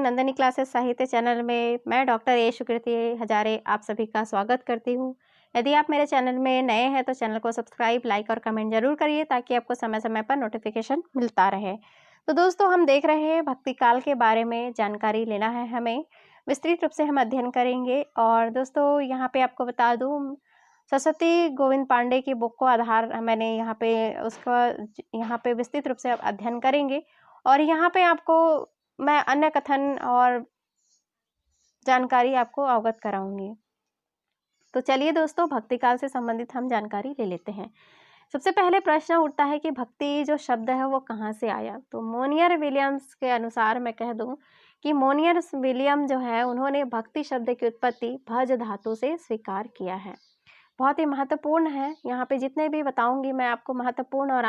Nandini classes साहित्य channel में मैं डॉक्टर ए सुकृति हजारे आप सभी का स्वागत करती हूँ। यदि आप मेरे चैनल में नए हैं तो चैनल को सब्सक्राइब, लाइक और कमेंट जरूर करिए ताकि आपको समय समय पर नोटिफिकेशन मिलता रहे। तो दोस्तों, हम देख रहे हैं भक्ति काल के बारे में जानकारी लेना है, हमें विस्तृत रूप से हम अध्ययन करेंगे। और दोस्तों, यहाँ पे आपको बता दूँ, सरस्वती गोविंद पांडे की बुक को आधार मैंने यहाँ पे विस्तृत रूप से अध्ययन करेंगे। और यहाँ पे आपको मैं अन्य कथन और जानकारी आपको अवगत कराऊंगी। तो चलिए दोस्तों, भक्ति काल से संबंधित हम जानकारी ले लेते हैं। सबसे पहले प्रश्न उठता है कि भक्ति जो शब्द है वो कहाँ से आया। तो मोनियर विलियम्स के अनुसार मैं कह दूं कि मोनियर विलियम जो है, उन्होंने भक्ति शब्द की उत्पत्ति भज धातु से स्वीकार किया है। बहुत ही महत्वपूर्ण है। यहाँ पे जितने भी बताऊंगी मैं आपको महत्वपूर्ण और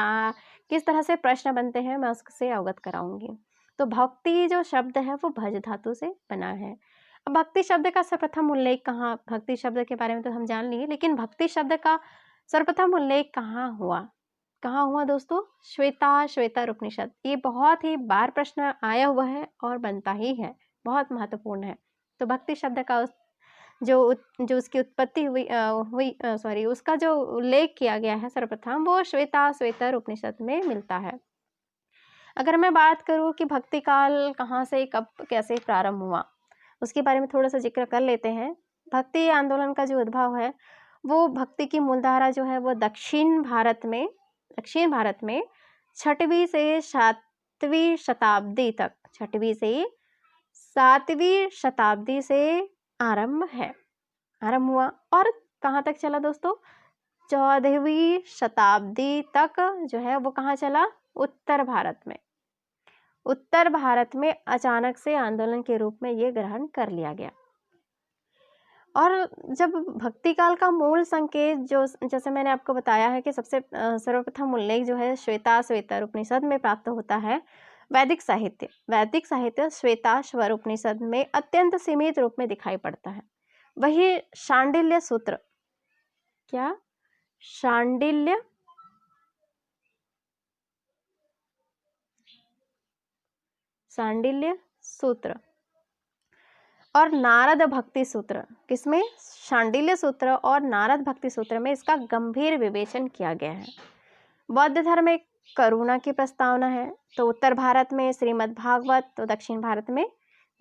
किस तरह से प्रश्न बनते हैं मैं उससे अवगत कराऊंगी। तो भक्ति जो शब्द है वो भज धातु से बना है। अब भक्ति शब्द का सर्वप्रथम उल्लेख कहाँ, भक्ति शब्द के बारे में तो हम जान लिए, लेकिन भक्ति शब्द का सर्वप्रथम उल्लेख कहाँ हुआ दोस्तों? श्वेताश्वतर उपनिषद। ये बहुत ही बार प्रश्न आया हुआ है और बनता ही है, बहुत महत्वपूर्ण है। तो भक्ति शब्द का जो उसकी उत्पत्ति उसका जो उल्लेख किया गया है सर्वप्रथम, वो श्वेताश्वतर उपनिषद में मिलता है। अगर मैं बात करूं कि भक्ति काल कहाँ से, कब, कैसे प्रारंभ हुआ, उसके बारे में थोड़ा सा जिक्र कर लेते हैं। भक्ति आंदोलन का जो उद्भव है, वो भक्ति की मूलधारा जो है वो दक्षिण भारत में 6वीं से 7वीं शताब्दी तक, 6वीं से 7वीं शताब्दी से आरंभ हुआ। और कहाँ तक चला दोस्तों? 14वीं शताब्दी तक जो है वो कहाँ चला? उत्तर भारत में अचानक से आंदोलन के रूप में ये ग्रहण कर लिया गया। और जब भक्ति काल का मूल संकेत जो, जैसे मैंने आपको बताया है कि सबसे सर्वप्रथम उल्लेख जो है श्वेताश्वतर उपनिषद में प्राप्त होता है। वैदिक साहित्य श्वेताश्वर उपनिषद में अत्यंत सीमित रूप में दिखाई पड़ता है। वही शांडिल्य सूत्र, क्या शांडिल्य सूत्र और नारद भक्ति सूत्र, किसमें? शांडिल्य सूत्र और नारद भक्ति सूत्र में इसका गंभीर विवेचन किया गया है। बौद्ध धर्म में करुणा की प्रस्तावना है। तो उत्तर भारत में श्रीमद् भागवत, तो दक्षिण भारत में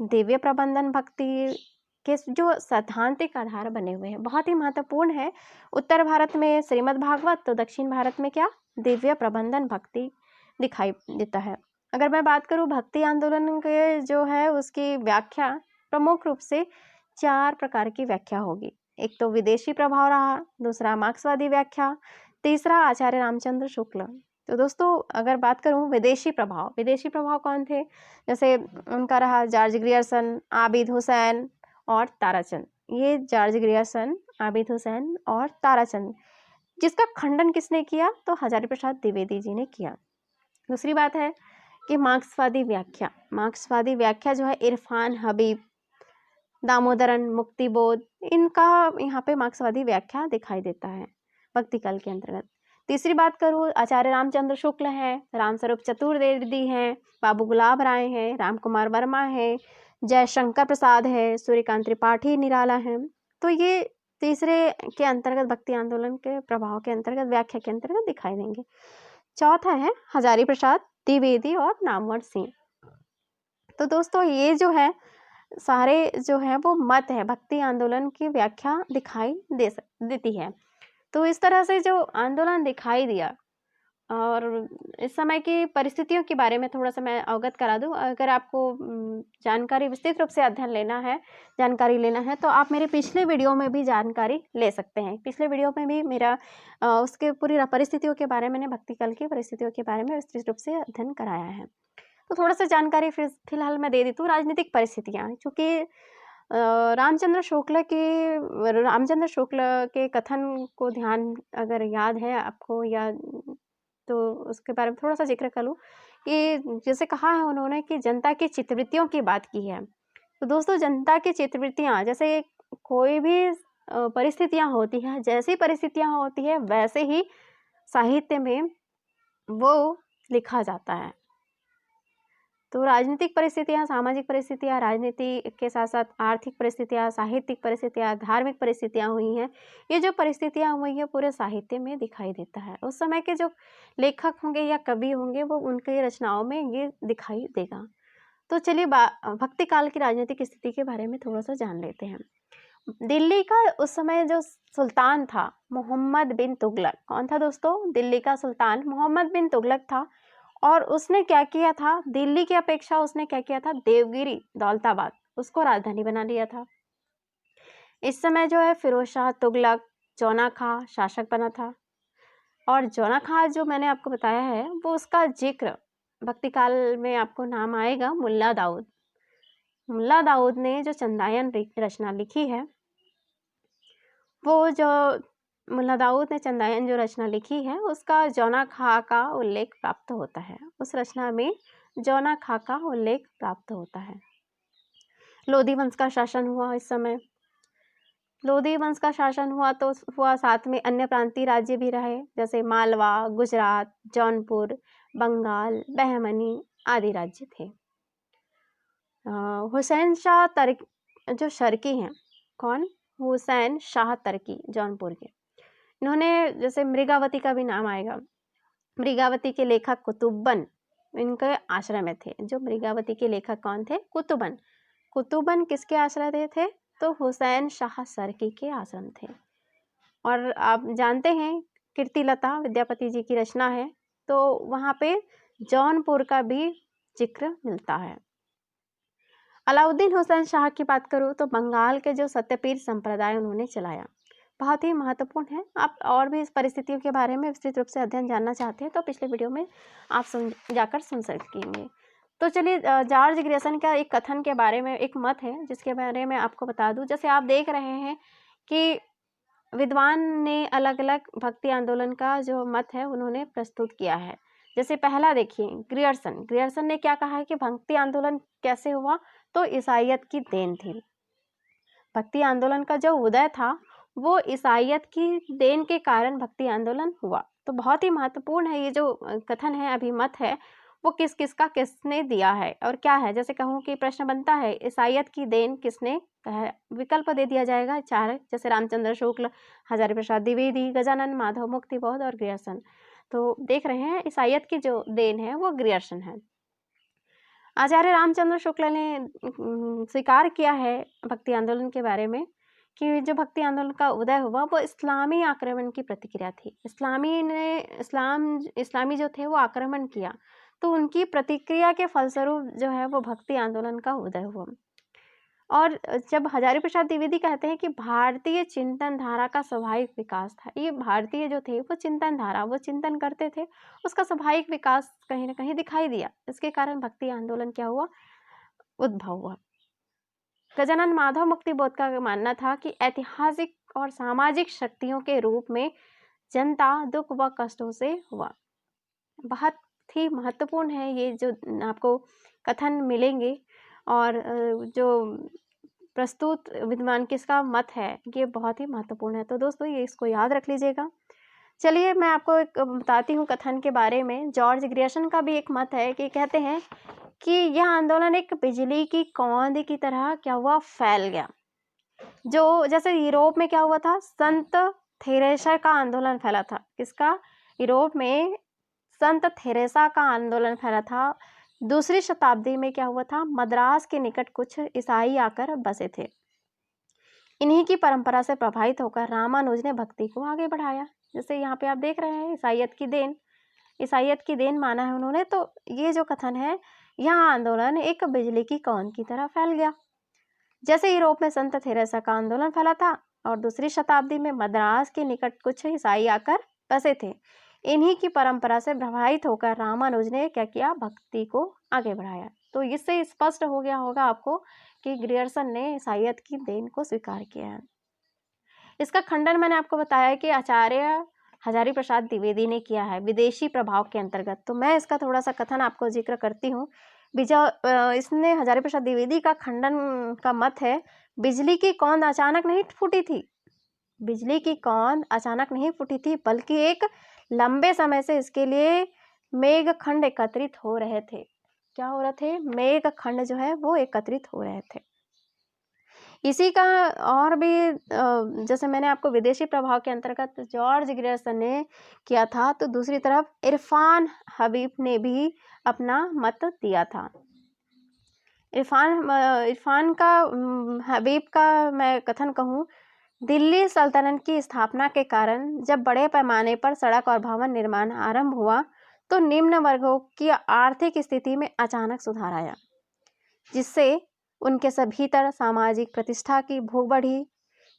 दिव्य प्रबंधन भक्ति के जो सैद्धांतिक आधार बने हुए हैं, बहुत ही महत्वपूर्ण है। उत्तर भारत में श्रीमद् भागवत, तो दक्षिण भारत में क्या? दिव्य प्रबंधन भक्ति दिखाई देता है। अगर मैं बात करूं भक्ति आंदोलन के जो है उसकी व्याख्या, प्रमुख रूप से 4 प्रकार की व्याख्या होगी। एक तो विदेशी प्रभाव रहा, दूसरा मार्क्सवादी व्याख्या, तीसरा आचार्य रामचंद्र शुक्ल। तो दोस्तों, अगर बात करूं विदेशी प्रभाव कौन थे? जैसे उनका रहा जॉर्ज ग्रियर्सन, आबिद हुसैन और ताराचंद। ये जॉर्ज ग्रियर्सन, आबिद हुसैन और ताराचंद, जिसका खंडन किसने किया? तो हजारी प्रसाद द्विवेदी जी ने किया। दूसरी बात है कि मार्क्सवादी व्याख्या जो है इरफान हबीब, दामोदरन, मुक्तिबोध, इनका यहाँ पे मार्क्सवादी व्याख्या दिखाई देता है भक्ति काल के अंतर्गत। तीसरी बात करूँ, आचार्य रामचंद्र शुक्ल हैं, रामस्वरूप चतुर्वेदी हैं, बाबू गुलाब राय हैं, राम कुमार वर्मा हैं, जयशंकर प्रसाद है, सूर्यकांत त्रिपाठी निराला हैं। तो ये तीसरे के अंतर्गत भक्ति आंदोलन के प्रभाव के अंतर्गत, व्याख्या के अंतर्गत दिखाई देंगे। चौथा है हजारी प्रसाद द्विवेदी और नामवर सिंह। तो दोस्तों, ये जो है सारे जो है वो मत है, भक्ति आंदोलन की व्याख्या दिखाई देती है। तो इस तरह से जो आंदोलन दिखाई दिया, और इस समय की परिस्थितियों के बारे में थोड़ा सा मैं अवगत करा दूं। अगर आपको जानकारी विस्तृत रूप से जानकारी लेना है तो आप मेरे पिछले वीडियो में भी जानकारी ले सकते हैं। पिछले वीडियो में भी मेरा उसके पूरी परिस्थितियों के बारे में, भक्ति काल की परिस्थितियों के बारे में विस्तृत रूप से अध्ययन कराया है। तो थोड़ा सा जानकारी फिलहाल मैं दे देती हूँ। राजनीतिक परिस्थितियाँ, चूँकि रामचंद्र शुक्ल के कथन को ध्यान अगर याद है आपको, या तो उसके बारे में थोड़ा सा जिक्र कर लूँ कि जैसे कहा है उन्होंने कि जनता की चित्तवृत्तियों की बात की है। तो दोस्तों, जनता की चित्तवृत्तियाँ, जैसे कोई भी परिस्थितियाँ होती हैं, जैसी परिस्थितियाँ होती है वैसे ही साहित्य में वो लिखा जाता है। तो राजनीतिक परिस्थितियाँ, सामाजिक परिस्थितियाँ, राजनीति के साथ साथ आर्थिक परिस्थितियाँ, साहित्यिक परिस्थितियाँ, धार्मिक परिस्थितियाँ हुई हैं, ये जो परिस्थितियाँ हुई हैं पूरे साहित्य में दिखाई देता है। उस समय के जो लेखक होंगे या कवि होंगे वो उनकी रचनाओं में ये दिखाई देगा। तो चलिए भक्ति काल की राजनीतिक स्थिति के बारे में थोड़ा सा जान लेते हैं। दिल्ली का उस समय जो सुल्तान था मोहम्मद बिन तुगलक। कौन था दोस्तों? दिल्ली का सुल्तान मोहम्मद बिन तुगलक था। और उसने क्या किया था, दिल्ली की अपेक्षा उसने क्या किया था, देवगिरी दौलताबाद उसको राजधानी बना लिया था। इस समय जो है फिरोज शाह तुगलक जौना खां शासक बना था। और जौना खां जो मैंने आपको बताया है वो उसका जिक्र भक्ति काल में आपको नाम आएगा मुल्ला दाऊद। मुल्ला दाऊद ने जो चंदायन रचना लिखी है, वो जो मुल्ला दाऊद ने चंदायन जो रचना लिखी है उसका जौना खां का उल्लेख प्राप्त होता है। उस रचना में जौना खां का उल्लेख प्राप्त होता है। लोधी वंश का शासन हुआ इस समय। लोधी वंश का शासन हुआ तो हुआ, साथ में अन्य प्रांतीय राज्य भी रहे जैसे मालवा, गुजरात, जौनपुर, बंगाल, बहमनी आदि राज्य थे। हुसैन शाह जो शर्की हैं, कौन? हुसैन शाह तर्की जौनपुर के। इन्होंने, जैसे मृगावती का भी नाम आएगा, मृगावती के लेखक कुतुबन इनके आश्रय में थे। जो मृगावती के लेखक कौन थे? कुतुबन। कुतुबन किसके आश्रय थे? तो हुसैन शाह सर्की के आश्रम थे। और आप जानते हैं कीर्तिलता विद्यापति जी की रचना है, तो वहाँ पे जौनपुर का भी जिक्र मिलता है। अलाउद्दीन हुसैन शाह की बात करूँ तो बंगाल के जो सत्यपीर संप्रदाय उन्होंने चलाया, बहुत ही महत्वपूर्ण है। आप और भी इस परिस्थितियों के बारे में विस्तृत रूप से अध्ययन जानना चाहते हैं तो पिछले वीडियो में आप जाकर सुन सकेंगे। तो चलिए, जॉर्ज ग्रियर्सन का एक कथन के बारे में एक मत है जिसके बारे में आपको बता दूं। जैसे आप देख रहे हैं कि विद्वान ने अलग अलग भक्ति आंदोलन का जो मत है उन्होंने प्रस्तुत किया है। जैसे पहला देखिए, ग्रियर्सन ने क्या कहा है कि भक्ति आंदोलन कैसे हुआ, तो ईसाइयत की देन थी। भक्ति आंदोलन का जो उदय था वो ईसाइयत की देन के कारण भक्ति आंदोलन हुआ। तो बहुत ही महत्वपूर्ण है ये जो कथन है, अभिमत है, वो किस किस का किसने दिया है और क्या है। जैसे कहूँ कि प्रश्न बनता है ईसाइयत की देन किसने कहा है, विकल्प दे दिया जाएगा 4, जैसे रामचंद्र शुक्ल, हजारी प्रसाद द्विवेदी, गजानन माधव मुक्तिबोध और ग्रियर्सन। तो देख रहे हैं ईसाइयत की जो देन है वो ग्रियर्सन है। आचार्य रामचंद्र शुक्ल ने स्वीकार किया है भक्ति आंदोलन के बारे में कि जो भक्ति आंदोलन का उदय हुआ वो इस्लामी आक्रमण की प्रतिक्रिया थी। इस्लामी जो थे वो आक्रमण किया, तो उनकी प्रतिक्रिया के फलस्वरूप जो है वो भक्ति आंदोलन का उदय हुआ। और जब हजारी प्रसाद द्विवेदी कहते हैं कि भारतीय चिंतन धारा का स्वाभाविक विकास था, ये भारतीय जो थे वो चिंतन धारा, वो चिंतन करते थे, उसका स्वाभाविक विकास कहीं ना कहीं दिखाई दिया, इसके कारण भक्ति आंदोलन क्या हुआ, उद्भव हुआ। गजानन माधव मुक्तिबोध का मानना था कि ऐतिहासिक और सामाजिक शक्तियों के रूप में जनता दुख व कष्टों से हुआ। बहुत ही महत्वपूर्ण है ये जो आपको कथन मिलेंगे, और जो प्रस्तुत विद्वान किसका मत है ये बहुत ही महत्वपूर्ण है। तो दोस्तों ये इसको याद रख लीजिएगा। चलिए मैं आपको एक बताती हूँ कथन के बारे में। जॉर्ज ग्रियर्सन का भी एक मत है कि कहते हैं कि यह आंदोलन एक बिजली की कौंध की तरह क्या हुआ, फैल गया। जो जैसे यूरोप में क्या हुआ था, संत थेरेसा का आंदोलन फैला था। किसका? यूरोप में संत थेरेसा का आंदोलन फैला था। दूसरी शताब्दी में क्या हुआ था, मद्रास के निकट कुछ ईसाई आकर बसे थे। इन्हीं की परंपरा से प्रभावित होकर रामानुज ने भक्ति को आगे बढ़ाया। जैसे यहाँ पे आप देख रहे हैं ईसाइयत की देन माना है उन्होंने। तो ये जो कथन है, यह आंदोलन एक बिजली की कौंध की तरह फैल गया। जैसे यूरोप में संत थेरेसा का आंदोलन फैला था और दूसरी शताब्दी में मद्रास के निकट कुछ ईसाई आकर बसे थे, इन्हीं की परंपरा से प्रभावित होकर रामानुज ने क्या किया, भक्ति को आगे बढ़ाया। तो इससे स्पष्ट हो गया होगा आपको कि ग्रियर्सन ने ईसाइयत की देन को स्वीकार किया है। इसका खंडन मैंने आपको बताया कि आचार्य हजारी प्रसाद द्विवेदी ने किया है विदेशी प्रभाव के अंतर्गत। तो मैं इसका थोड़ा सा कथन आपको जिक्र करती हूँ। इसने हजारी प्रसाद द्विवेदी का खंडन का मत है, बिजली की कौंध अचानक नहीं फूटी थी। बिजली की कौंध अचानक नहीं फूटी थी, बल्कि एक लंबे समय से इसके लिए मेघखंड एकत्रित हो रहे थे। क्या हो रहे थे, मेघ खंड जो है वो एकत्रित हो रहे थे। इसी का और भी जैसे मैंने आपको विदेशी प्रभाव के अंतर्गत जॉर्ज ग्रियर्सन ने किया था, तो दूसरी तरफ इरफान हबीब ने भी अपना मत दिया था। इरफान का हबीब का मैं कथन कहूँ, दिल्ली सल्तनत की स्थापना के कारण जब बड़े पैमाने पर सड़क और भवन निर्माण आरंभ हुआ, तो निम्न वर्गों की आर्थिक स्थिति में अचानक सुधार आया, जिससे उनके सभीतर सामाजिक प्रतिष्ठा की भूख बढ़ी।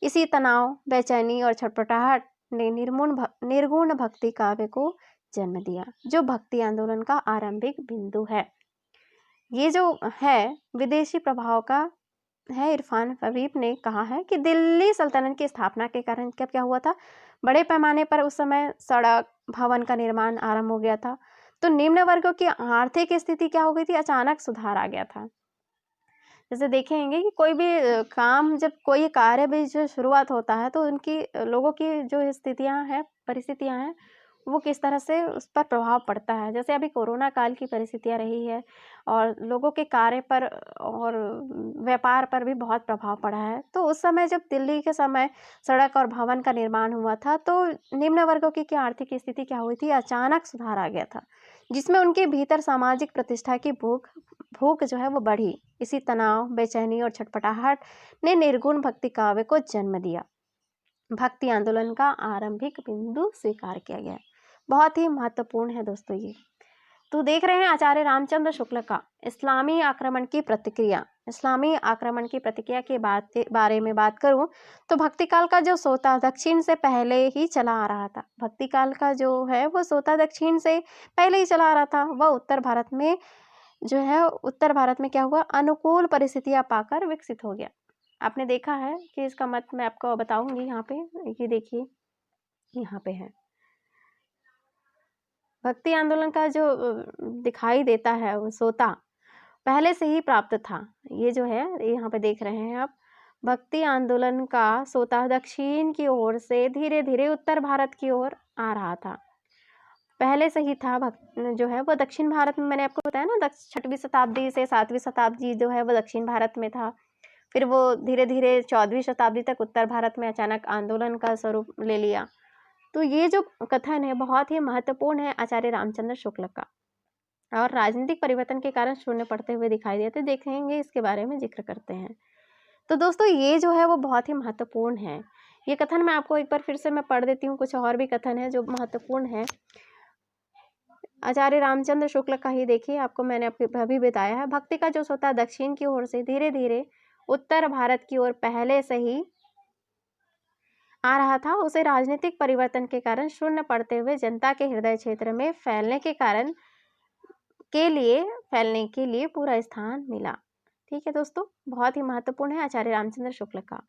इसी तनाव, बेचैनी और छटपटाहट ने निर्गुण भक्ति काव्य को जन्म दिया, जो भक्ति आंदोलन का आरंभिक बिंदु है। ये जो है विदेशी प्रभाव का है, इरफान हबीब ने कहा है कि दिल्ली सल्तनत की स्थापना के कारण क्या हुआ था, बड़े पैमाने पर उस समय सड़क भवन का निर्माण आरंभ हो गया था, तो निम्न वर्गों की आर्थिक स्थिति क्या हो गई थी, अचानक सुधार आ गया था। जैसे देखेंगे कि कोई भी काम, जब कोई कार्य भी जो शुरुआत होता है, तो उनकी लोगों की जो स्थितियां हैं, परिस्थितियां हैं, वो किस तरह से उस पर प्रभाव पड़ता है। जैसे अभी कोरोना काल की परिस्थितियां रही है और लोगों के कार्य पर और व्यापार पर भी बहुत प्रभाव पड़ा है। तो उस समय जब दिल्ली के समय सड़क और भवन का निर्माण हुआ था, तो निम्न वर्गों की आर्थिक स्थिति क्या हुई थी, अचानक सुधार आ गया था, जिसमें उनके भीतर सामाजिक प्रतिष्ठा की भूख जो है वो बढ़ी। इसी तनाव, बेचैनी और छटपटाहट ने निर्गुण भक्ति काव्य को जन्म दिया। भक्ति आंदोलन का आरंभिक बिंदु स्वीकार किया गया। बहुत ही महत्वपूर्ण है दोस्तों ये। तो देख रहे हैं आचार्य रामचंद्र शुक्ल का इस्लामी आक्रमण की प्रतिक्रिया। इस्लामी आक्रमण की प्रतिक्रिया के बारे में बात करूं, तो भक्ति काल का जो सोता दक्षिण से पहले ही चला आ रहा था। भक्ति काल का जो है वो सोता दक्षिण से पहले ही चला आ रहा था। वह उत्तर भारत में जो है, उत्तर भारत में क्या हुआ, अनुकूल परिस्थितियां पाकर विकसित हो गया। आपने देखा है कि इसका मत मैं आपको बताऊंगी। यहाँ पे ये देखिए, यहाँ पे है भक्ति आंदोलन का जो दिखाई देता है, वो सोता पहले से ही प्राप्त था। ये जो है यहाँ पे देख रहे हैं आप, भक्ति आंदोलन का सोता दक्षिण की ओर से धीरे धीरे उत्तर भारत की ओर आ रहा था। पहले से ही था। जो है वो दक्षिण भारत में, मैंने आपको बताया ना, 6वीं शताब्दी से 7वीं शताब्दी जो है वो दक्षिण भारत में था। फिर वो धीरे धीरे 14वीं शताब्दी तक उत्तर भारत में अचानक आंदोलन का स्वरूप ले लिया। तो ये जो कथन है बहुत ही महत्वपूर्ण है आचार्य रामचंद्र शुक्ल का, और राजनीतिक परिवर्तन के कारण शून्य पड़ते हुए दिखाई देते, देखेंगे इसके बारे में जिक्र करते हैं। तो दोस्तों ये जो है वो बहुत ही महत्वपूर्ण है। ये कथन मैं आपको एक बार फिर से मैं पढ़ देती हूँ। कुछ और भी कथन है जो महत्वपूर्ण है आचार्य रामचंद्र शुक्ल का ही। देखिए, आपको मैंने अभी बताया है, भक्ति का जो सोता दक्षिण की ओर से धीरे धीरे उत्तर भारत की ओर पहले से ही आ रहा था, उसे राजनीतिक परिवर्तन के कारण शून्य पड़ते हुए जनता के हृदय क्षेत्र में फैलने के लिए पूरा स्थान मिला। ठीक है दोस्तों, बहुत ही महत्वपूर्ण है आचार्य रामचंद्र शुक्ल का।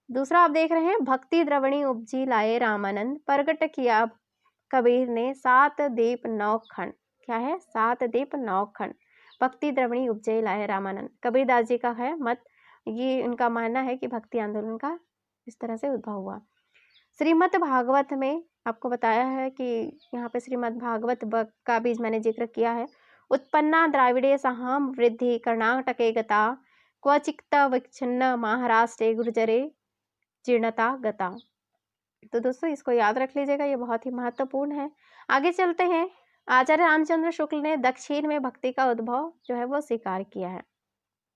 दूसरा आप देख रहे हैं, भक्ति द्रवणी उपजी लाए रामानंद, प्रगट किया कबीर ने 7 दीप 9 खंड। क्या है, 7 दीप 9 खंड। भक्ति द्रवणी उपजे लाए रामानंद, कबीरदास जी का है मत। ये उनका मानना है कि भक्ति आंदोलन का इस तरह से उद्भव हुआ। श्रीमद् भागवत में आपको बताया है कि यहाँ पे श्रीमद् भागवत का भी मैंने जिक्र किया है। उत्पन्ना द्राविड़े सहाम वृद्धि कर्नाटके गता, क्वचित विच्छिन्न महाराष्ट्रे गुर्जरे जीर्णता गता। तो दोस्तों इसको याद रख लीजिएगा, ये बहुत ही महत्वपूर्ण है। आगे चलते हैं। आचार्य रामचंद्र शुक्ल ने दक्षिण में भक्ति का उद्भव जो है वो स्वीकार किया है।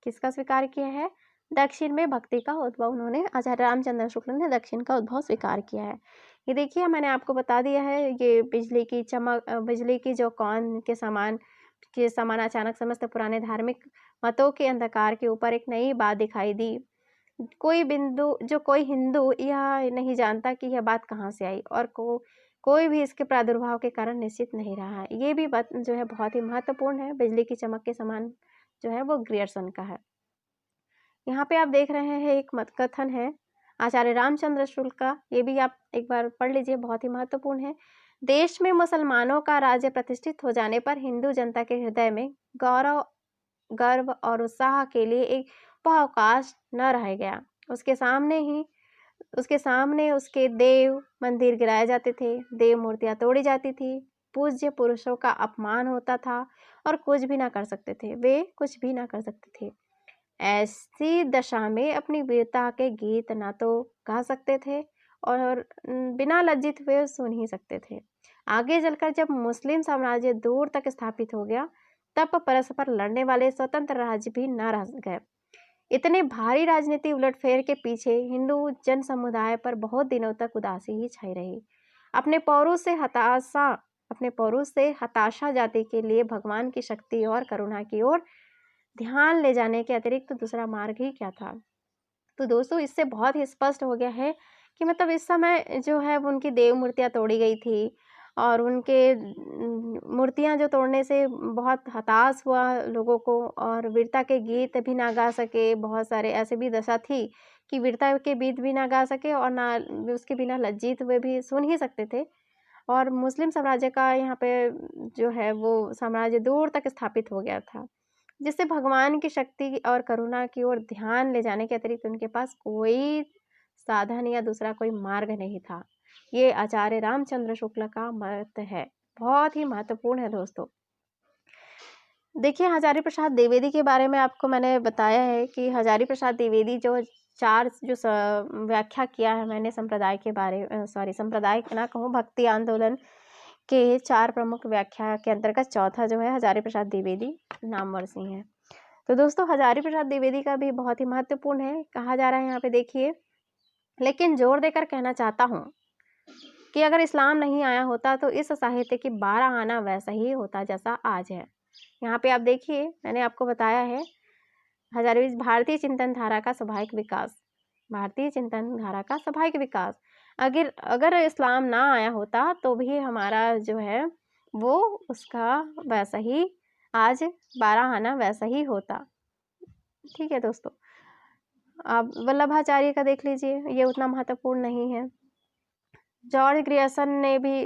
किसका स्वीकार किया है, दक्षिण में भक्ति का उद्भव उन्होंने, आचार्य रामचंद्र शुक्ल ने दक्षिण का उद्भव स्वीकार किया है। ये देखिए, मैंने आपको बता दिया है, ये बिजली की चमक, बिजली की जो कौन के समान अचानक समस्त पुराने धार्मिक मतों के अंधकार के ऊपर एक नई बात दिखाई दी। कोई हिंदू यह नहीं जानता कि यह बात कहाँ से आई, और कोई भी इसके प्रादुर्भाव के कारण निश्चित नहीं रहा है। ये भी बात जो है बहुत ही महत्वपूर्ण है। बिजली की चमक के समान जो है वो ग्रियर्सन का है। यहाँ पे आप देख रहे हैं एक मत कथन है आचार्य रामचंद्र शुक्ल का, ये भी आप एक बार पढ़ लीजिए, बहुत ही महत्वपूर्ण है। देश में मुसलमानों का राज्य प्रतिष्ठित हो जाने पर हिंदू जनता के हृदय में गर्व और उत्साह के लिए एक अवकाश न रह गया। उसके सामने उसके देव मंदिर गिराए जाते थे, देव मूर्तियां तोड़ी जाती थी, पूज्य पुरुषों का अपमान होता था और कुछ भी ना कर सकते थे, वे कुछ भी ना कर सकते थे। ऐसी दशा में अपनी वीरता के गीत ना तो गा सकते थे और बिना लज्जित हुए सुन ही सकते थे। आगे चलकर जब मुस्लिम साम्राज्य दूर तक स्थापित हो गया, तब परस्पर लड़ने वाले स्वतंत्र राज्य भी न रह गए। इतने भारी राजनीतिक उलटफेर के पीछे हिंदू जन समुदाय पर बहुत दिनों तक उदासी ही छाई रही। अपने पौरुष से हताशा जाति के लिए भगवान की शक्ति और करुणा की ओर ध्यान ले जाने के अतिरिक्त तो दूसरा मार्ग ही क्या था। तो दोस्तों, इससे बहुत ही स्पष्ट हो गया है कि मतलब इस समय जो है उनकी देव मूर्तियाँ तोड़ी गई थी और उनके मूर्तियाँ जो तोड़ने से बहुत हताश हुआ लोगों को और वीरता के गीत भी ना गा सके। बहुत सारे ऐसे भी दशा थी कि वीरता के गीत भी ना गा सके और ना उसके बिना लज्जित हुए भी सुन ही सकते थे। और मुस्लिम साम्राज्य का यहाँ पे जो है वो साम्राज्य दूर तक स्थापित हो गया था, जिससे भगवान की शक्ति और करुणा की ओर ध्यान ले जाने के अतिरिक्त उनके पास कोई साधन या दूसरा कोई मार्ग नहीं था। ये आचार्य रामचंद्र शुक्ल का मत है, बहुत ही महत्वपूर्ण है दोस्तों। देखिए, हजारी प्रसाद द्विवेदी के बारे में आपको मैंने बताया है कि हजारी प्रसाद द्विवेदी जो चार जो व्याख्या किया है मैंने संप्रदाय के बारे संप्रदाय ना कहूँ, भक्ति आंदोलन के 4 प्रमुख व्याख्या के अंतर्गत चौथा जो है हजारी प्रसाद द्विवेदी नामवर सिंह है। तो दोस्तों, हजारी प्रसाद द्विवेदी का भी बहुत ही महत्वपूर्ण है। कहा जा रहा है यहाँ पे देखिए, लेकिन जोर देकर कहना चाहता हूँ कि अगर इस्लाम नहीं आया होता तो इस साहित्य की 12 आना वैसा ही होता जैसा आज है। यहाँ पे आप देखिए, मैंने आपको बताया है हजारी भारतीय चिंतन धारा का स्वाभाविक विकास, भारतीय चिंतन धारा का स्वाभाविक विकास। अगर इस्लाम ना आया होता तो भी हमारा जो है वो उसका वैसा ही आज 12 आना वैसा ही होता। ठीक है दोस्तों, आप वल्लभाचार्य का देख लीजिए, ये उतना महत्वपूर्ण नहीं है। जॉर्ज ग्रियर्सन ने भी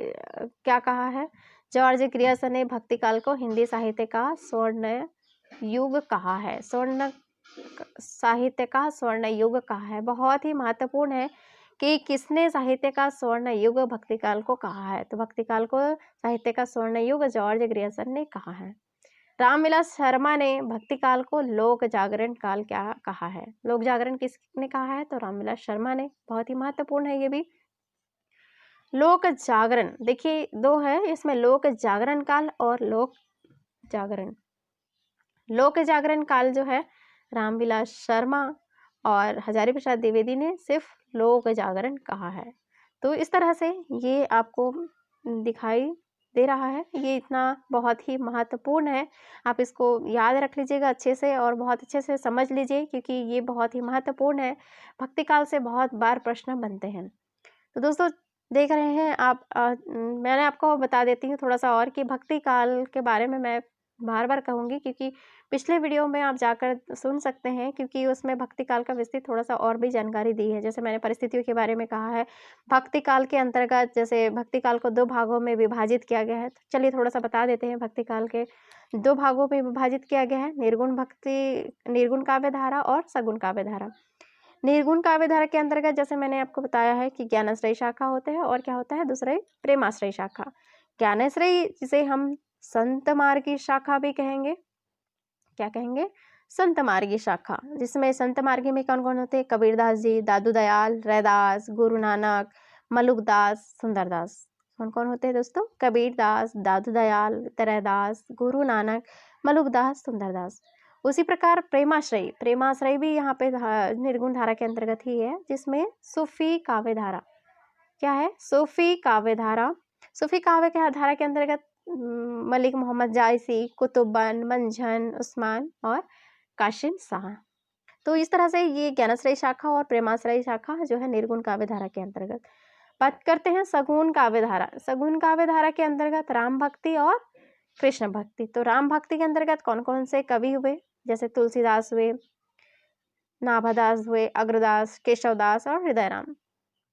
क्या कहा है? जॉर्ज ग्रियर्सन ने भक्ति काल को हिंदी साहित्य का स्वर्ण युग कहा है, स्वर्ण साहित्य का स्वर्ण युग कहा है। बहुत ही महत्वपूर्ण है कि किसने साहित्य का स्वर्ण युग भक्ति काल को कहा है। तो भक्ति काल को साहित्य का स्वर्ण युग जॉर्ज ग्रियर्सन ने कहा है। रामविलास शर्मा ने भक्ति काल को लोक जागरण काल क्या कहा है? लोक जागरण किसने कहा है? तो रामविलास शर्मा ने। बहुत ही महत्वपूर्ण है ये भी। लोक जागरण देखिए 2 है इसमें, लोक जागरण काल और लोक जागरण। लोक जागरण काल जो है रामविलास शर्मा और हजारी प्रसाद द्विवेदी ने सिर्फ लोक जागरण कहा है। तो इस तरह से ये आपको दिखाई दे रहा है, ये इतना बहुत ही महत्वपूर्ण है। आप इसको याद रख लीजिएगा अच्छे से और बहुत अच्छे से समझ लीजिए, क्योंकि ये बहुत ही महत्वपूर्ण है। भक्ति काल से बहुत बार प्रश्न बनते हैं। तो दोस्तों, देख रहे हैं आप, मैंने आपको बता देती हूँ थोड़ा सा और कि भक्ति काल के बारे में मैं बार बार कहूँगी, क्योंकि पिछले वीडियो में आप जाकर सुन सकते हैं, क्योंकि उसमें भक्ति काल का विस्तृत थोड़ा सा और भी जानकारी दी है। जैसे मैंने परिस्थितियों के बारे में कहा है, भक्ति काल के अंतर्गत जैसे भक्ति काल को 2 भागों में विभाजित किया गया है। तो चलिए थोड़ा सा बता देते हैं। भक्ति काल के 2 भागों में विभाजित किया गया है, निर्गुण काव्य धारा और सगुण काव्य धारा। निर्गुण काव्य धारा के अंतर्गत जैसे मैंने आपको बताया है कि ज्ञानाश्रय शाखा होते हैं और क्या होता है दूसरे प्रेमाश्रय शाखा। ज्ञानाश्रय जिसे हम संत मार्गी शाखा भी कहेंगे। क्या कहेंगे? संत मार्गी शाखा, जिसमें संत मार्गी में कौन कौन होते हैं? कबीरदास जी, दादू दयाल, रैदास, गुरु नानक, मलुकदास, सुंदरदास। कौन कौन होते हैं दोस्तों? कबीरदास, दादू दयाल, रैदास, गुरु नानक, मलुकदास, सुंदरदास। उसी प्रकार प्रेमाश्रय भी यहाँ पे निर्गुण धारा के अंतर्गत ही है, जिसमें सूफी काव्य धारा। क्या है? सूफी काव्य धारा। सूफी काव्य के धारा के अंतर्गत मलिक मोहम्मद जायसी, कुतुबन, मंझन, उस्मान और काशिम शाह। तो इस तरह से ये ज्ञानाश्रय शाखा और प्रेमाश्रय शाखा जो है निर्गुण काव्य धारा के अंतर्गत। बात करते हैं सगुण काव्य धारा। सगुण काव्य धारा के अंतर्गत राम भक्ति और कृष्ण भक्ति। तो राम भक्ति के अंतर्गत कौन कौन से कवि हुए? जैसे तुलसीदास हुए, नाभादास हुए, अग्रदास, केशवदास और हृदयराम।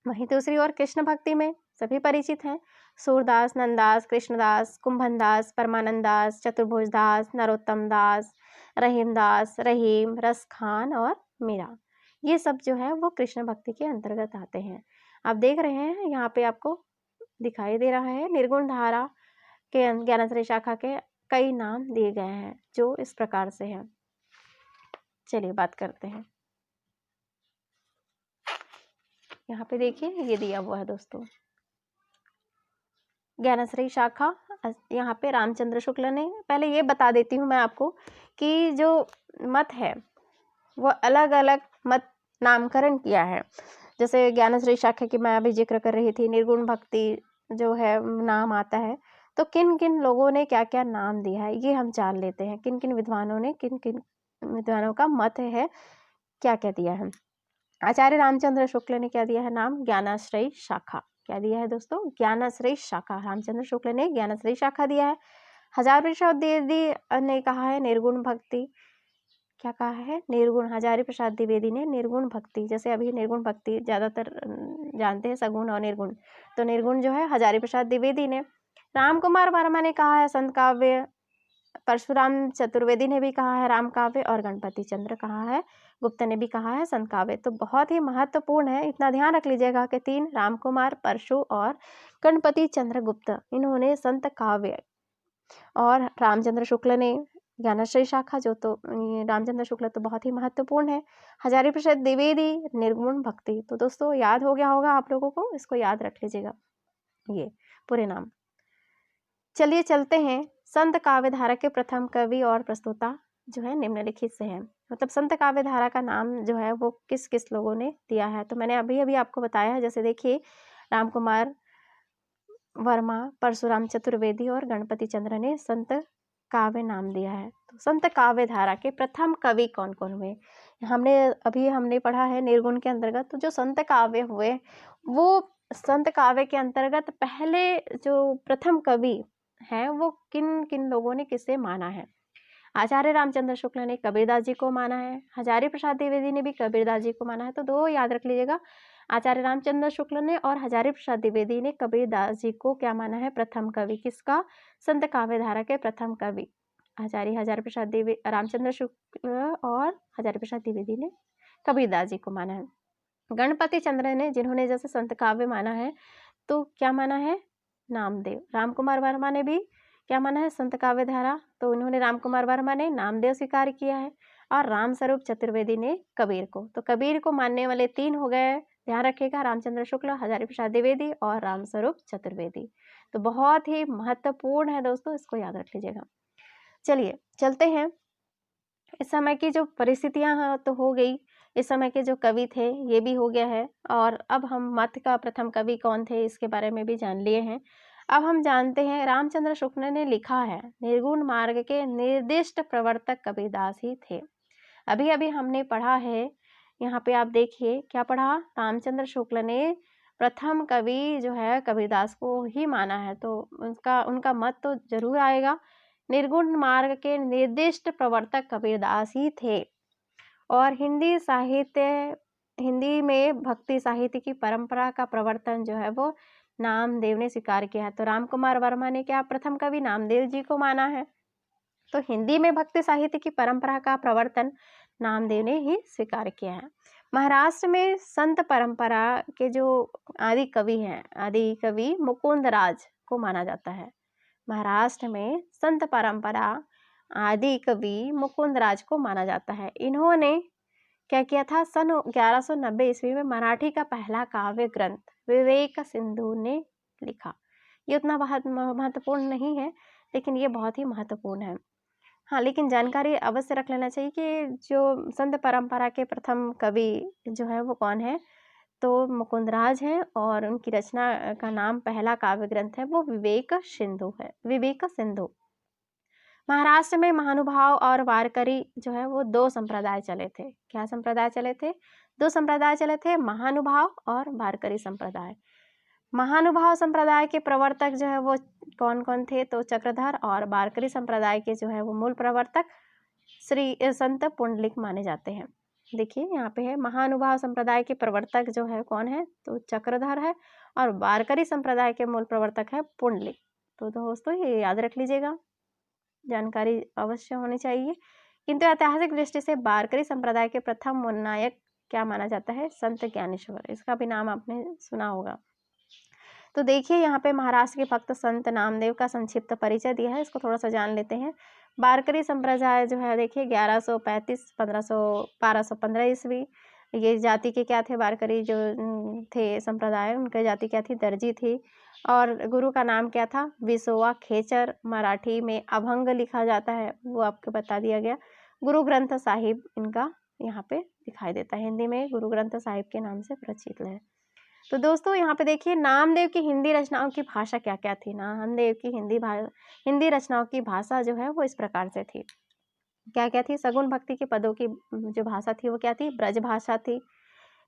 वहीं दूसरी ओर कृष्ण भक्ति में सभी परिचित हैं, सूरदास, नंददास, कृष्णदास, कुंभनदास, परमानंद दास, चतुर्भुज दास, नरोत्तम दास, रहीमदास, रहीम, रसखान और मीरा। ये सब जो है वो कृष्ण भक्ति के अंतर्गत आते हैं। आप देख रहे हैं यहाँ पे आपको दिखाई दे रहा है निर्गुण धारा के ज्ञानश्री शाखा के कई नाम दिए गए हैं जो इस प्रकार से हैं। चलिए बात करते हैं। यहाँ पे देखिए ये दिया हुआ है दोस्तों, ज्ञानश्री शाखा। यहाँ पे रामचंद्र शुक्ल ने, पहले ये बता देती हूँ मैं आपको कि जो मत है वो अलग अलग मत नामकरण किया है। जैसे ज्ञानश्री शाखा की मैं अभी जिक्र कर रही थी, निर्गुण भक्ति जो है नाम आता है, तो किन किन लोगों ने क्या क्या नाम दिया है ये हम जान लेते हैं। किन किन विद्वानों ने, किन किन विद्वानों का मत है, क्या क्या दिया है। आचार्य रामचंद्र शुक्ल ने क्या दिया है नाम, ज्ञानाश्रयी शाखा। क्या दिया है दोस्तों, ज्ञानाश्रयी शाखा। रामचंद्र शुक्ल ने ज्ञानाश्रयी शाखा दिया है। हजारी प्रसाद द्विवेदी ने कहा है निर्गुण भक्ति। क्या कहा है, निर्गुण। हजारी प्रसाद द्विवेदी ने निर्गुण भक्ति, जैसे अभी निर्गुण भक्ति ज्यादातर जानते हैं, सगुण और निर्गुण, तो निर्गुण जो है हजारी प्रसाद द्विवेदी ने। राम कुमार वर्मा ने कहा है संत काव्य। परशुराम चतुर्वेदी ने भी कहा है राम काव्य, और गणपति चंद्र कहा है गुप्त ने भी कहा है संत काव्य। तो बहुत ही महत्वपूर्ण है, इतना ध्यान रख लीजिएगा कि 3 राम कुमार, परशु और गणपति चंद्र गुप्त, इन्होंने संत काव्य, और रामचंद्र शुक्ल ने ज्ञानाश्रयी शाखा, जो तो रामचंद्र शुक्ल तो बहुत ही महत्वपूर्ण है। हजारी प्रसाद द्विवेदी निर्गुण भक्ति। तो दोस्तों याद हो गया होगा आप लोगों को, इसको याद रख लीजिएगा ये पूरे नाम। चलिए चलते हैं। संत काव्य धारा के प्रथम कवि और प्रस्तुता जो है निम्नलिखित से है। मतलब संत काव्य धारा का नाम जो है वो किस किस लोगों ने दिया है, तो मैंने अभी अभी आपको बताया है। जैसे देखिए राम कुमार वर्मा, परशुराम चतुर्वेदी और गणपति चंद्र ने संत काव्य नाम दिया है। तो संत काव्य धारा के प्रथम कवि कौन कौन हुए, हमने पढ़ा है निर्गुण के अंतर्गत। तो जो संत काव्य हुए वो संत काव्य के अंतर्गत पहले जो प्रथम कवि हैं वो किन किन लोगों ने किसे माना है। आचार्य रामचंद्र शुक्ल ने कबीरदास जी को माना है, हजारी प्रसाद द्विवेदी ने भी कबीरदास जी को माना है। तो 2 याद रख लीजिएगा, आचार्य रामचंद्र शुक्ल ने और हजारी प्रसाद द्विवेदी ने कबीरदास जी को क्या माना है, प्रथम कवि। किसका, संत काव्य धारा के प्रथम कवि। हजारी प्रसाद द्विवेदी, रामचंद्र शुक्ल और हजारी प्रसाद द्विवेदी ने कबीरदास जी को माना है। गणपति चंद्र ने, जिन्होंने जैसे संत काव्य माना है, तो क्या माना है, नामदेव। राम कुमार वर्मा ने भी क्या माना है, संत काव्य धारा, तो उन्होंने, राम कुमार वर्मा ने नामदेव स्वीकार किया है, और राम स्वरूप चतुर्वेदी ने कबीर को। तो कबीर को मानने वाले 3 हो गए, ध्यान रखिएगा, रामचंद्र शुक्ल, हजारी प्रसाद द्विवेदी और राम स्वरूप चतुर्वेदी। तो बहुत ही महत्वपूर्ण है दोस्तों, इसको याद रख लीजिएगा। चलिए चलते हैं। इस समय की जो परिस्थितियां तो हो गई, इस समय के जो कवि थे ये भी हो गया है, और अब हम मत का प्रथम कवि कौन थे इसके बारे में भी जान लिए हैं। अब हम जानते हैं रामचंद्र शुक्ल ने लिखा है निर्गुण मार्ग के निर्दिष्ट प्रवर्तक कबीरदास ही थे। अभी अभी हमने पढ़ा है, यहाँ पे आप देखिए क्या पढ़ा, रामचंद्र शुक्ल ने प्रथम कवि जो है कबीरदास को ही माना है, तो उनका मत तो जरूर आएगा। निर्गुण मार्ग के निर्दिष्ट प्रवर्तक कबीरदास ही थे, और हिंदी में भक्ति साहित्य की परंपरा का प्रवर्तन जो है वो नामदेव ने स्वीकार किया है। तो राम कुमार वर्मा ने क्या प्रथम कवि नामदेव जी को माना है, तो हिंदी में भक्ति साहित्य की परंपरा का प्रवर्तन नामदेव ने ही स्वीकार किया है। महाराष्ट्र में संत परंपरा के जो आदि कवि मुकुंद राज को माना जाता है। महाराष्ट्र में संत परंपरा आदि कवि मुकुंद राज को माना जाता है। इन्होंने क्या किया था, सन 1190 ईस्वी में मराठी का पहला काव्य ग्रंथ विवेक सिंधु ने लिखा। ये उतना बहुत महत्वपूर्ण नहीं है, लेकिन ये बहुत ही महत्वपूर्ण है। हाँ, लेकिन जानकारी अवश्य रख लेना चाहिए कि जो संत परंपरा के प्रथम कवि जो है वो कौन है, तो मुकुंद राज है, और उनकी रचना का नाम, पहला काव्य ग्रंथ है वो विवेक सिंधु है, विवेक सिंधु। महाराष्ट्र में महानुभाव और वारकरी जो है वो 2 संप्रदाय चले थे। क्या संप्रदाय चले थे, 2 संप्रदाय चले थे, महानुभाव और वारकरी संप्रदाय। महानुभाव संप्रदाय के प्रवर्तक जो है वो कौन कौन थे, तो चक्रधर, और वारकरी संप्रदाय के जो है वो मूल प्रवर्तक श्री संत पुंडलिक माने जाते हैं। देखिए यहाँ पे है, महानुभाव संप्रदाय के प्रवर्तक जो है कौन है, तो चक्रधर है, और वारकरी संप्रदाय के मूल प्रवर्तक है पुंडलिक। तो दोस्तों ये याद रख लीजिएगा, जानकारी अवश्य होनी चाहिए। किंतु ऐतिहासिक दृष्टि से वारकरी संप्रदाय के प्रथम नायक क्या माना जाता है, संत ज्ञानेश्वर। इसका भी नाम आपने सुना होगा। तो देखिए यहाँ पे महाराष्ट्र के भक्त संत नामदेव का संक्षिप्त परिचय दिया है, इसको थोड़ा सा जान लेते हैं। वारकरी संप्रदाय जो है देखिए 1135 1215 ईस्वी। ये जाति के क्या थे, वारकरी जो थे संप्रदाय, उनकी जाति क्या थी, दर्जी थी। और गुरु का नाम क्या था, विसोवा खेचर। मराठी में अभंग लिखा जाता है, वो आपको बता दिया गया। गुरु ग्रंथ साहिब इनका यहाँ पे दिखाई देता है, हिंदी में गुरु ग्रंथ साहिब के नाम से प्रचलित है। तो दोस्तों यहाँ पे देखिए नामदेव की हिंदी रचनाओं की भाषा क्या क्या थी। नामदेव की हिंदी रचनाओं की भाषा जो है वो इस प्रकार से थी, क्या क्या थी। सगुण भक्ति के पदों की जो भाषा थी वो क्या थी, ब्रज भाषा थी।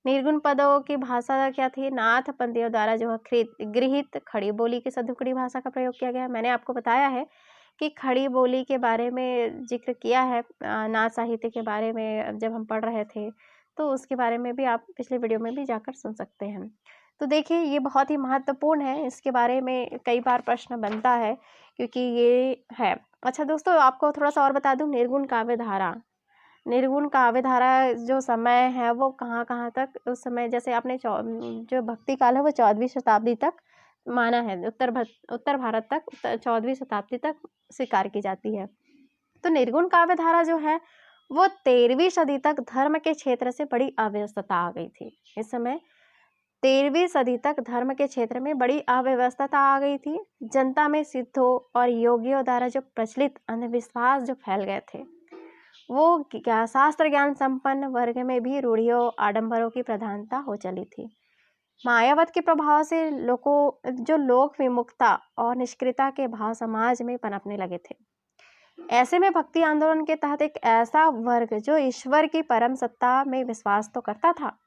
निर्गुण पदों की भाषा क्या थी, नाथ पंथियों द्वारा जो है गृहीत खड़ी बोली की सदुकड़ी भाषा का प्रयोग किया गया। मैंने आपको बताया है कि खड़ी बोली के बारे में जिक्र किया है नाथ साहित्य के बारे में जब हम पढ़ रहे थे, तो उसके बारे में भी आप पिछले वीडियो में भी जाकर सुन सकते हैं। तो देखिए ये बहुत ही महत्वपूर्ण है, इसके बारे में कई बार प्रश्न बनता है क्योंकि ये है। अच्छा दोस्तों, आपको थोड़ा सा और बता दूं, निर्गुण काव्य धारा। निर्गुण काव्य धारा जो समय है वो कहाँ कहाँ तक, उस समय जैसे आपने जो भक्ति काल है वो 14वीं शताब्दी तक माना है, उत्तर भारत तक 14वीं शताब्दी तक स्वीकार की जाती है। तो निर्गुण काव्य धारा जो है वो 13वीं सदी तक धर्म के क्षेत्र से बड़ी अव्यवस्था आ गई थी। इस समय 13वीं सदी तक धर्म के क्षेत्र में बड़ी अव्यवस्था आ गई थी। जनता में सिद्धों और योगियों द्वारा जो प्रचलित अंधविश्वास जो फैल गए थे, वो शास्त्र ज्ञान संपन्न वर्ग में भी रूढ़ियों आडंबरों की प्रधानता हो चली थी। मायावत के प्रभाव से लोक विमुखता और निष्क्रियता के भाव समाज में पनपने लगे थे। ऐसे में भक्ति आंदोलन के तहत एक ऐसा वर्ग जो ईश्वर की परम सत्ता में विश्वास तो करता था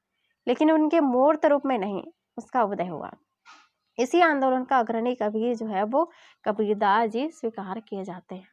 लेकिन उनके मूर्त रूप में नहीं, उसका उदय हुआ। इसी आंदोलन का अग्रणी कबीर जो है वो कबीरदास जी स्वीकार किए जाते हैं।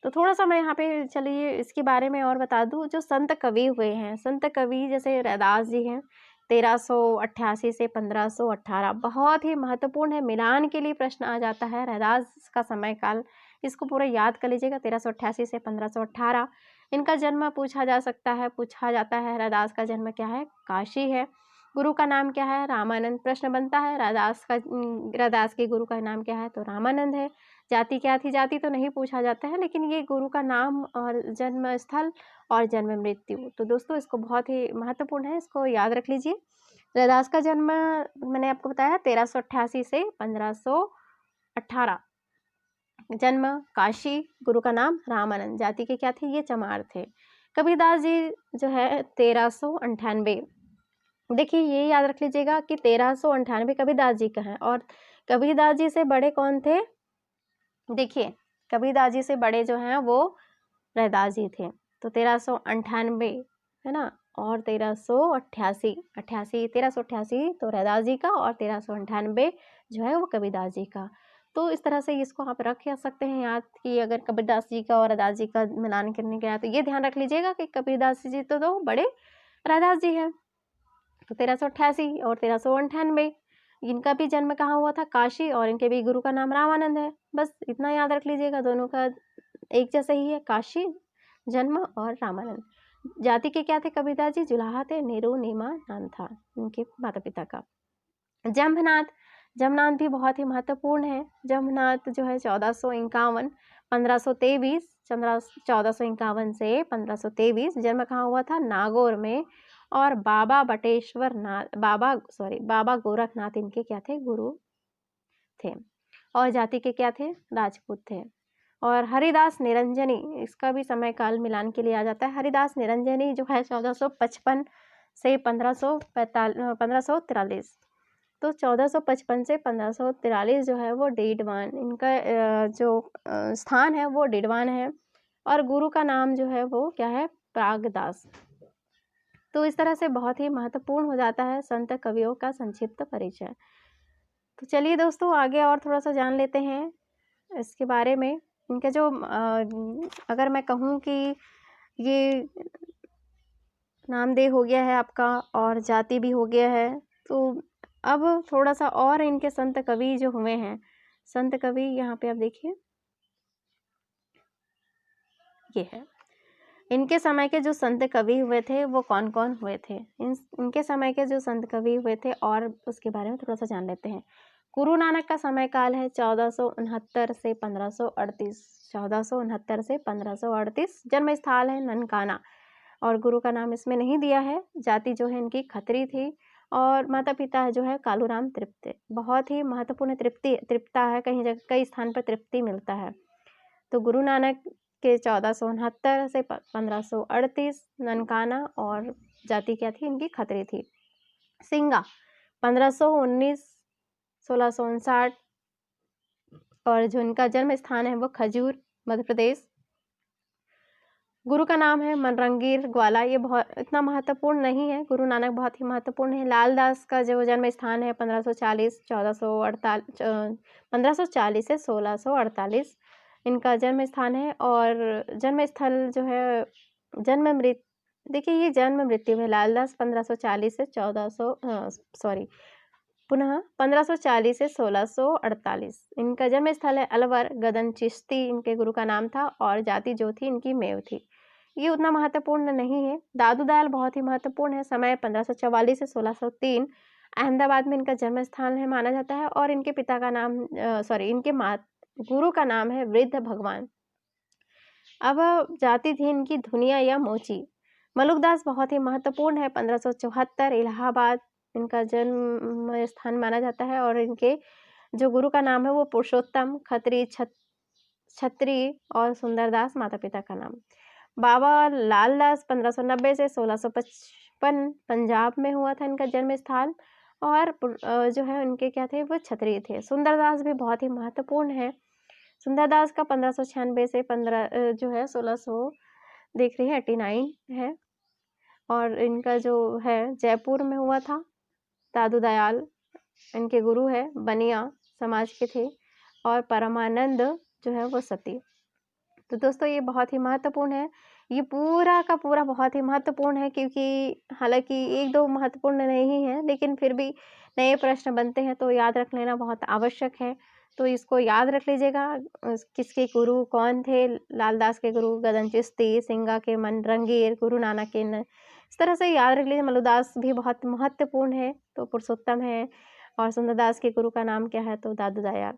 तो थोड़ा सा मैं यहाँ पे चलिए इसके बारे में और बता दूँ। जो संत कवि हुए हैं, संत कवि जैसे रैदास जी हैं 1388 से 1518, बहुत ही महत्वपूर्ण है। मिलान के लिए प्रश्न आ जाता है रैदास का समय काल, इसको पूरा याद कर लीजिएगा। 1388 से 1518 इनका जन्म पूछा जाता है। रैदास का जन्म क्या है, काशी है। गुरु का नाम क्या है, रामानंद। प्रश्न बनता है रैदास के गुरु का नाम क्या है, तो रामानंद है। जाति क्या थी, जाति तो नहीं पूछा जाता है, लेकिन ये गुरु का नाम और जन्म स्थल और जन्म मृत्यु, तो दोस्तों इसको बहुत ही महत्वपूर्ण है, इसको याद रख लीजिए। रैदास का जन्म मैंने आपको बताया 1388 से 1518, जन्म काशी, गुरु का नाम रामानंद, जाति के क्या थे, ये चमार थे। कबीरदास जी जो है 1398, देखिए ये याद रख लीजिएगा कि 1398 कबीरदास जी का है। और कबीरदास जी से बड़े कौन थे, देखिए कबीरदास जी से बड़े जो हैं वो रैदास जी थे। तो 1398 है ना, और 1388 तो रैदास जी का, और 1398 जो है वो कबीरदास जी का। तो इस तरह से इसको आप रख सकते हैं याद कि अगर कबीरदास जी का और रैदास जी का मिलान करने गया तो ये ध्यान रख लीजिएगा कि कबीरदास जी तो बड़े रैदास जी हैं। तो 1388 और 1398 इनका भी जन्म कहाँ हुआ था, काशी, और इनके भी गुरु का नाम रामानंद है। बस इतना याद रख लीजिएगा, दोनों का एक जैसा ही है, काशी जन्म और रामानंद। जाति के क्या थे कबीरदास जी, जुलाहा थे। नेहरू नीमा नाम था उनके माता पिता का। जमनाथ भी बहुत ही महत्वपूर्ण है। जमनाथ जो है 1451 1523, 1451 से 1523, जन्म कहाँ हुआ था, नागौर में। और बाबा गोरखनाथ इनके क्या थे, गुरु थे। और जाति के क्या थे, राजपूत थे। और हरिदास निरंजनी, इसका भी समय काल मिलान के लिए आ जाता है। हरिदास निरंजनी जो है 1455 से 1543, तो 1455 से 1543 जो है वो डीडवान, इनका जो स्थान है वो डीडवान है। और गुरु का नाम जो है वो क्या है, प्रागदास। तो इस तरह से बहुत ही महत्वपूर्ण हो जाता है संत कवियों का संक्षिप्त परिचय। तो चलिए दोस्तों आगे और थोड़ा सा जान लेते हैं इसके बारे में। इनका जो अगर मैं कहूँ कि ये नामदेव हो गया है आपका और जाति भी हो गया है, तो अब थोड़ा सा और इनके संत कवि जो हुए हैं, संत कवि यहाँ पे आप देखिए, ये है इनके समय के जो संत कवि हुए थे वो कौन कौन हुए थे। इनके समय के जो संत कवि हुए थे और उसके बारे में थोड़ा सा जान लेते हैं। गुरु नानक का समय काल है 1469 से 1538। 1469 से 1538। जन्म स्थल है ननकाना, और गुरु का नाम इसमें नहीं दिया है। जाति जो है इनकी खत्री थी, और माता पिता जो है कालूराम तृप्ते। बहुत ही महत्वपूर्ण तृप्ता है, कहीं जगह कई स्थान पर तृप्ति मिलता है। तो गुरु नानक के 1469 से 1538 ननकाना, और जाति क्या थी इनकी खत्री थी। सिंगा 1519 1659, और जो इनका जन्म स्थान है वो खजूर मध्य प्रदेश। गुरु का नाम है मनरंगीर ग्वाला। ये बहुत इतना महत्वपूर्ण नहीं है। गुरु नानक बहुत ही महत्वपूर्ण है। लालदास का जो जन्म स्थान है 1540 1540 से 1648 इनका जन्म स्थान है। और जन्म स्थल जो है देखिए ये जन्म मृत्यु है। लालदास 1540 से 1540 से 1648। इनका जन्म स्थल है अलवर। गदन चिश्ती इनके गुरु का नाम था, और जाति जो थी इनकी मेव थी। ये उतना महत्वपूर्ण नहीं है। दादू दयाल बहुत ही महत्वपूर्ण है। समय 1544 से 1603। अहमदाबाद में इनका जन्म स्थान है माना जाता है, और इनके पिता का नाम इनके गुरु का नाम है वृद्ध भगवान। अब जाति थी इनकी धुनिया या मोची। मलुकदास बहुत ही महत्वपूर्ण है। 1574 इलाहाबाद इनका जन्म स्थान माना जाता है, और इनके जो गुरु का नाम है वो पुरुषोत्तम, खत्री, छत्री और सुंदरदास माता पिता का नाम। बाबा लालदास 1590 से 1655 पंजाब में हुआ था इनका जन्म स्थान, और जो है उनके क्या थे वो क्षत्रिय थे। सुंदरदास भी बहुत ही महत्वपूर्ण है। सुंदरदास का 1596 से 1600 देख रही है 89 है, और इनका जो है जयपुर में हुआ था। दादू दयाल इनके गुरु है, बनिया समाज के थे, और परमानंद जो है वो सती। तो दोस्तों ये बहुत ही महत्वपूर्ण है। ये पूरा का पूरा बहुत ही महत्वपूर्ण है, क्योंकि हालांकि एक दो महत्वपूर्ण नहीं है, लेकिन फिर भी नए प्रश्न बनते हैं तो याद रख लेना बहुत आवश्यक है। तो इसको याद रख लीजिएगा। किसके गुरु कौन थे? लालदास के गुरु गदन चिश्ती, सिंगा के मनरंगीर, गुरु नानक के इस तरह से याद रख लीजिए। मलुदास भी बहुत महत्वपूर्ण है, तो पुरुषोत्तम है, और सुंदरदास के गुरु का नाम क्या है? तो दादू दयाल।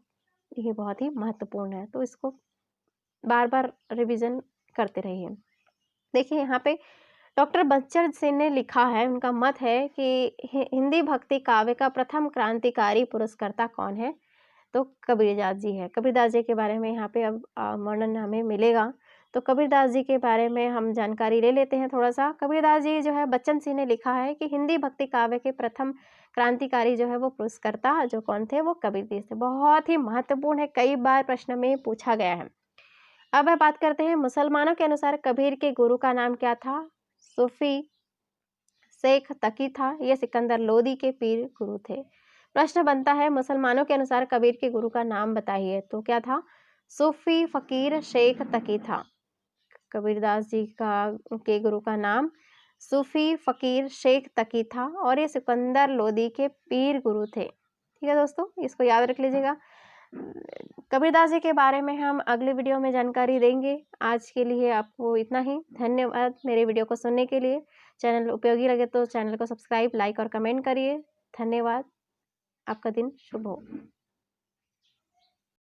ये बहुत ही महत्वपूर्ण है, तो इसको बार बार रिवीजन करते रहिए। देखिए यहाँ पे डॉक्टर बच्चन सिंह ने लिखा है, उनका मत है कि हिंदी भक्ति काव्य का प्रथम क्रांतिकारी पुरस्कर्ता कौन है? तो कबीरदास जी है। कबीरदास जी के बारे में यहाँ पे अब वर्णन हमें मिलेगा। तो कबीरदास जी के बारे में हम जानकारी ले लेते हैं थोड़ा सा। कबीरदास जी जो है बच्चन सिंह ने लिखा है कि हिंदी भक्ति काव्य के प्रथम क्रांतिकारी जो है वो पुरस्कर्ता जो कौन थे? वो कबीरदास थे। बहुत ही महत्वपूर्ण है, कई बार प्रश्न में पूछा गया है। अब बात करते हैं मुसलमानों के अनुसार कबीर के गुरु का नाम क्या था? सूफी शेख तकी था। ये सिकंदर लोदी के पीर गुरु थे। प्रश्न बनता है मुसलमानों के अनुसार कबीर के गुरु का नाम बताइए। तो क्या था? सूफी फकीर शेख तकी था। कबीरदास जी के गुरु का नाम सूफी फकीर शेख तकी था, और ये सिकंदर लोदी के पीर गुरु थे। ठीक है दोस्तों, इसको याद रख लीजिएगा। कबीरदास जी के बारे में हम अगले वीडियो में जानकारी देंगे। आज के लिए आपको इतना ही। धन्यवाद मेरे वीडियो को सुनने के लिए। चैनल उपयोगी लगे तो चैनल को सब्सक्राइब, लाइक और कमेंट करिए। धन्यवाद। आपका दिन शुभ हो।